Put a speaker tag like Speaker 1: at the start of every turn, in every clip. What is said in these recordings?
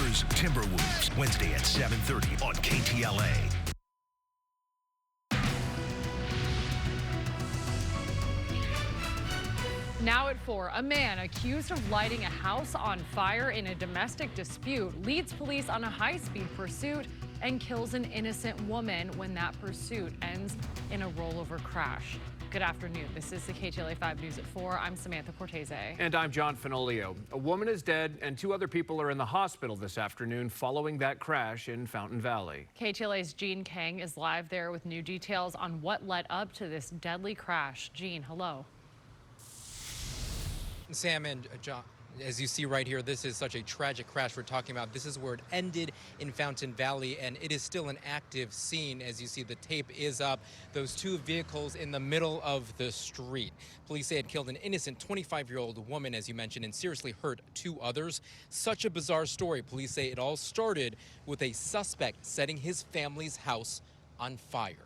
Speaker 1: Brewers Timberwolves, Wednesday at 7:30 on KTLA.
Speaker 2: Now at 4, a man accused of lighting a house on fire in a domestic dispute leads police on a high-speed pursuit and kills an innocent woman when that pursuit ends in a rollover crash. Good afternoon. This is the KTLA 5 News at 4. I'm Samantha Cortese.
Speaker 3: And I'm John Fenolio. A woman is dead and 2 other people are in the hospital this afternoon following that crash in Fountain Valley.
Speaker 2: KTLA's Jean Kang is live there with new details on what led up to this deadly crash. Jean, hello.
Speaker 4: Sam and John, as you see right here, this is such a tragic crash we're talking about. This is where it ended in Fountain Valley, and it is still an active scene. As you see, the tape is up. Those 2 vehicles in the middle of the street. Police say it killed an innocent 25-year-old woman, as you mentioned, and seriously hurt 2 others. Such a bizarre story. Police say it all started with a suspect setting his family's house on fire.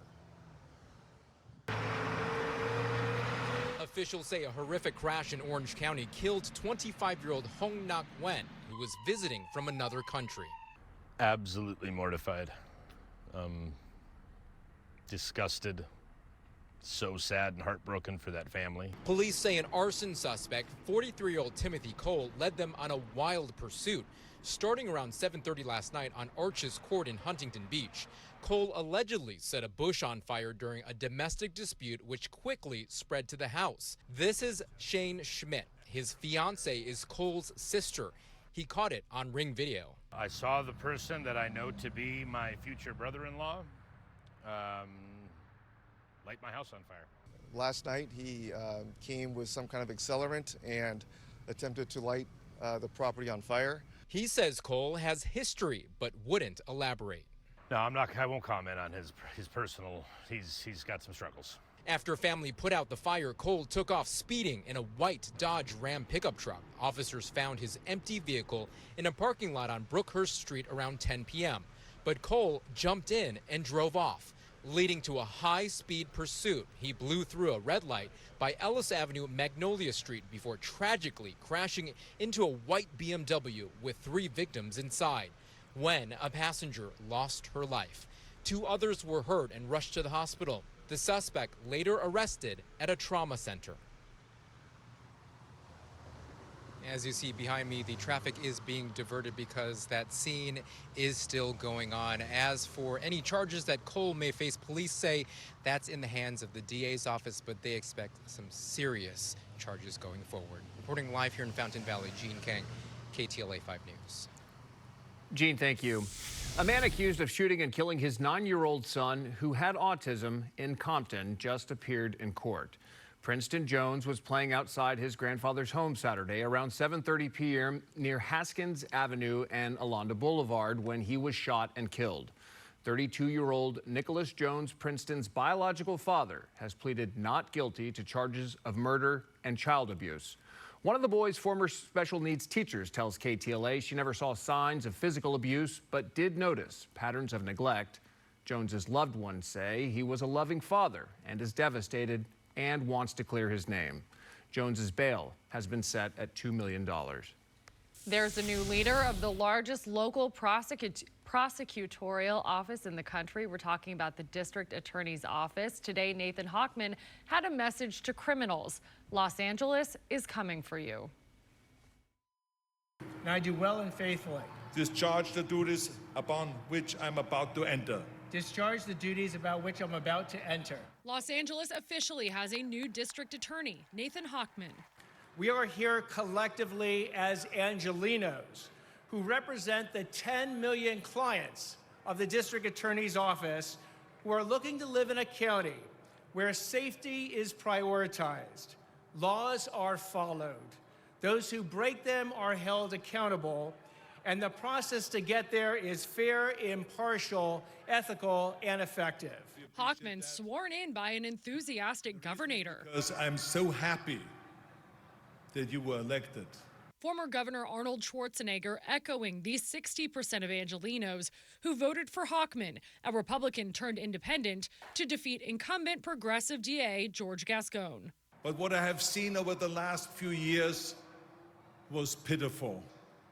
Speaker 4: Officials say a horrific crash in Orange County killed 25-year-old Hong Nak Wen, who was visiting from another country.
Speaker 5: Absolutely mortified, disgusted, so sad and heartbroken for that family.
Speaker 4: Police say an arson suspect, 43-year-old Timothy Cole, led them on a wild pursuit, starting around 7:30 last night on Arches Court in Huntington Beach. Cole allegedly set a bush on fire during a domestic dispute, which quickly spread to the house. This is Shane Schmidt. His fiance is Cole's sister. He caught it on Ring video.
Speaker 5: I saw the person that I know to be my future brother-in-law light my house on fire.
Speaker 6: Last night he came with some kind of accelerant and attempted to light the property on fire.
Speaker 4: He says Cole has history, but wouldn't elaborate.
Speaker 5: No, I won't comment on his personal, he's got some struggles.
Speaker 4: After family put out the fire, Cole took off speeding in a white Dodge Ram pickup truck. Officers found his empty vehicle in a parking lot on Brookhurst Street around 10 p.m. But Cole jumped in and drove off, leading to a high-speed pursuit. He blew through a red light by Ellis Avenue, Magnolia Street before tragically crashing into a white BMW with 3 victims inside, when a passenger lost her life. 2 others were hurt and rushed to the hospital. The suspect later arrested at a trauma center. As you see behind me, the traffic is being diverted because that scene is still going on. As for any charges that Cole may face, police say that's in the hands of the DA's office, but they expect some serious charges going forward. Reporting live here in Fountain Valley, Jean Kang, KTLA 5 News.
Speaker 3: Gene, thank you. A man accused of shooting and killing his 9-year-old son, who had autism, in Compton, just appeared in court. Princeton Jones was playing outside his grandfather's home Saturday around 7:30 p.m. near Haskins Avenue and Alonda Boulevard when he was shot and killed. 32-year-old Nicholas Jones, Princeton's biological father, has pleaded not guilty to charges of murder and child abuse. One of the boy's former special needs teachers tells KTLA she never saw signs of physical abuse, but did notice patterns of neglect. Jones's loved ones say he was a loving father and is devastated and wants to clear his name. Jones's bail has been set at $2 million.
Speaker 2: There's a new leader of the largest local prosecutorial office in the country. We're talking about the district attorney's office. Today, Nathan Hochman had a message to criminals. Los Angeles is coming for you.
Speaker 7: And I do well and faithfully
Speaker 8: discharge the duties upon which I'm about to enter.
Speaker 7: discharge the duties about which I'm about to enter.
Speaker 2: Los Angeles officially has a new district attorney, Nathan Hochman.
Speaker 7: We are here collectively as Angelenos who represent the 10 million clients of the district attorney's office who are looking to live in a county where safety is prioritized, laws are followed, those who break them are held accountable, and the process to get there is fair, impartial, ethical, and effective.
Speaker 2: Hochman sworn in by an enthusiastic governor.
Speaker 8: Because I'm so happy that you were elected.
Speaker 2: Former Governor Arnold Schwarzenegger echoing the 60% of Angelenos who voted for Hochman, a Republican turned independent, to defeat incumbent progressive DA George Gascon.
Speaker 8: But what I have seen over the last few years was pitiful.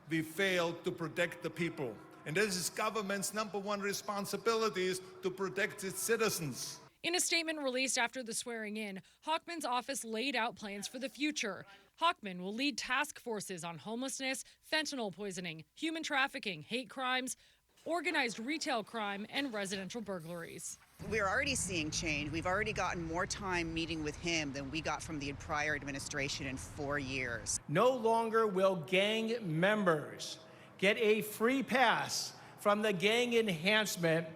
Speaker 8: we failed to protect the people. And this is government's #1 responsibility is to protect its citizens.
Speaker 2: In a statement released after the swearing in, Hochman's office laid out plans for the future. Hochman will lead task forces on homelessness, fentanyl poisoning, human trafficking, hate crimes, organized retail crime, and residential burglaries.
Speaker 9: We're already seeing change. We've already gotten more time meeting with him than we got from the prior administration in 4 years.
Speaker 7: No longer will gang members get a free pass from the gang enhancement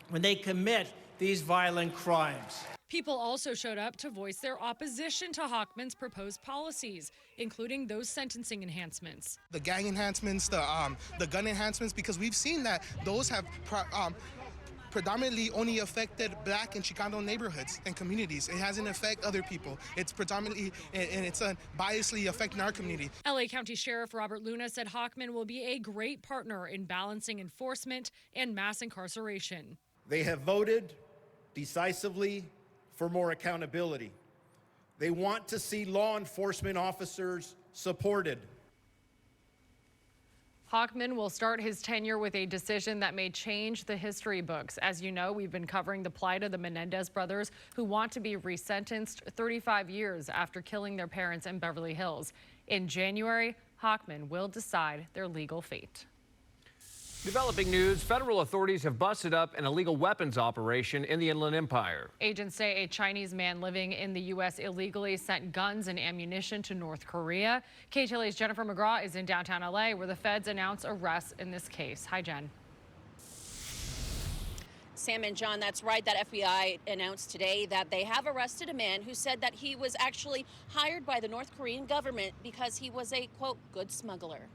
Speaker 7: when they commit these violent crimes.
Speaker 2: People also showed up to voice their opposition to Hochman's proposed policies, including those sentencing enhancements.
Speaker 10: The gang enhancements, the gun enhancements, because we've seen that those have predominantly only affected Black and Chicano neighborhoods and communities. It hasn't affected other people. It's predominantly, and it's biasly affecting our community.
Speaker 2: LA County Sheriff Robert Luna said Hochman will be a great partner in balancing enforcement and mass incarceration.
Speaker 11: They have voted decisively for more accountability. They want to see law enforcement officers supported.
Speaker 2: Hochman will start his tenure with a decision that may change the history books. As you know, we've been covering the plight of the Menendez brothers who want to be resentenced 35 years after killing their parents in Beverly Hills. In January, Hochman will decide their legal fate.
Speaker 3: Developing news, federal authorities have busted up an illegal weapons operation in the Inland Empire.
Speaker 2: Agents say a Chinese man living in the U.S. illegally sent guns and ammunition to North Korea. KTLA's Jennifer McGraw is in downtown L.A., where the feds announced arrests in this case. Hi, Jen.
Speaker 12: Sam and John, that's right. That FBI announced today that they have arrested a man who said that he was actually hired by the North Korean government because he was a, quote, good smuggler.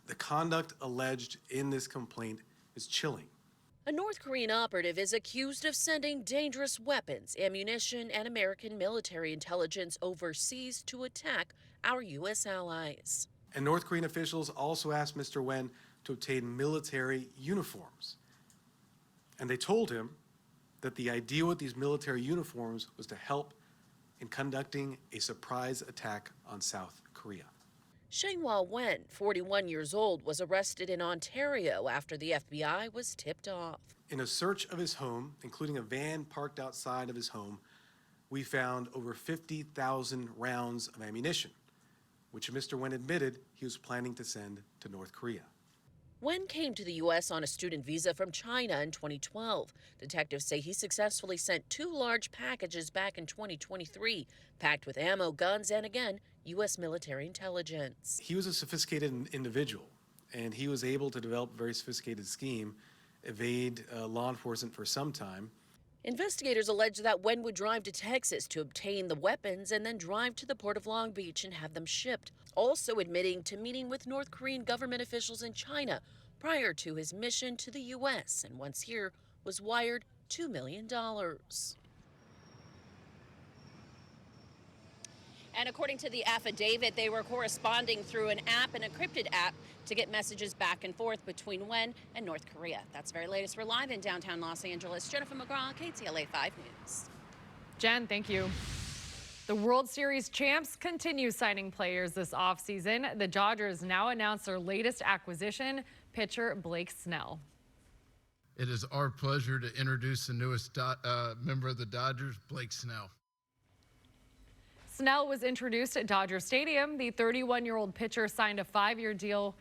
Speaker 13: The conduct alleged in this complaint is chilling.
Speaker 12: A North Korean operative is accused of sending dangerous weapons, ammunition, and American military intelligence overseas to attack our U.S. allies.
Speaker 13: And North Korean officials also asked Mr. Wen to obtain military uniforms. And they told him that the idea with these military uniforms was to help in conducting a surprise attack on South Korea.
Speaker 12: Shenghua Wen, 41 years old, was arrested in Ontario after the FBI was tipped off.
Speaker 13: In a search of his home, including a van parked outside of his home, we found over 50,000 rounds of ammunition, which Mr. Wen admitted he was planning to send to North Korea.
Speaker 12: Wen came to the U.S. on a student visa from China in 2012. Detectives say he successfully sent 2 large packages back in 2023, packed with ammo, guns, and again, U.S. military intelligence.
Speaker 13: He was a sophisticated individual, and he was able to develop a very sophisticated scheme, evade law enforcement for some time.
Speaker 12: Investigators allege that Wen would drive to Texas to obtain the weapons and then drive to the port of Long Beach and have them shipped, also admitting to meeting with North Korean government officials in China prior to his mission to the U.S., and once here was wired $2 million. And according to the affidavit, they were corresponding through an app, an encrypted app, to get messages back and forth between Wen and North Korea. That's the very latest. We're live in downtown Los Angeles. Jennifer McGraw, KTLA 5 News.
Speaker 2: Jen, thank you. The World Series champs continue signing players this offseason. The Dodgers now announced their latest acquisition, pitcher Blake Snell.
Speaker 14: It is our pleasure to introduce the newest member of the Dodgers, Blake Snell.
Speaker 2: Snell was introduced at Dodger Stadium. The 31-year-old pitcher signed a 5-year deal